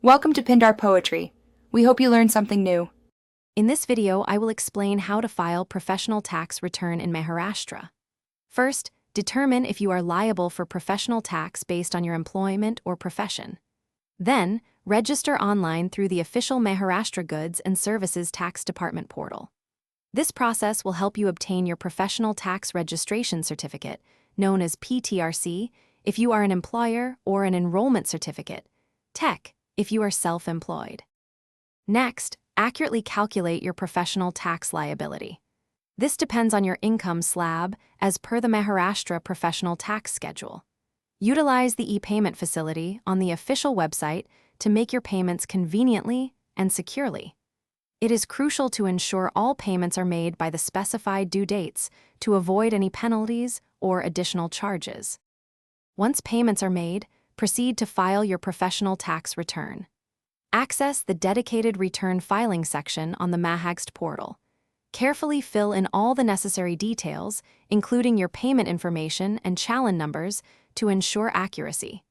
Welcome to Pindar Poetry. We hope you learned something new. In this video, I will explain how to file professional tax return in Maharashtra. First, determine if you are liable for professional tax based on your employment or profession. Then, register online through the official Maharashtra Goods and Services Tax Department portal. This process will help you obtain your professional tax registration certificate, known as PTRC, if you are an employer, or an enrollment certificate, TEC, if you are self-employed. Next, accurately calculate your professional tax liability. This depends on your income slab as per the Maharashtra Professional Tax Schedule. Utilize the e-payment facility on the official website to make your payments conveniently and securely. It is crucial to ensure all payments are made by the specified due dates to avoid any penalties or additional charges. Once payments are made, proceed to file your professional tax return. Access the dedicated return filing section on the Maharashtra portal. Carefully fill in all the necessary details, including your payment information and challan numbers, to ensure accuracy.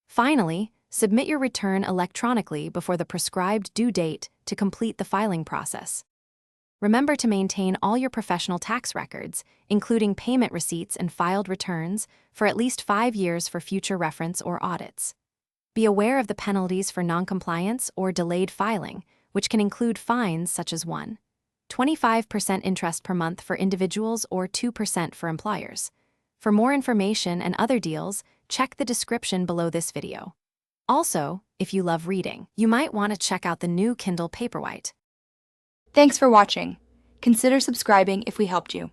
Finally, submit your return electronically before the prescribed due date to complete the filing process. Remember to maintain all your professional tax records, including payment receipts and filed returns, for at least 5 years for future reference or audits. Be aware of the penalties for noncompliance or delayed filing, which can include fines such as 1.25% interest per month for individuals or 2% for employers. For more information and other deals, check the description below this video. Also, if you love reading, you might want to check out the new Kindle Paperwhite. Thanks for watching. Consider subscribing if we helped you.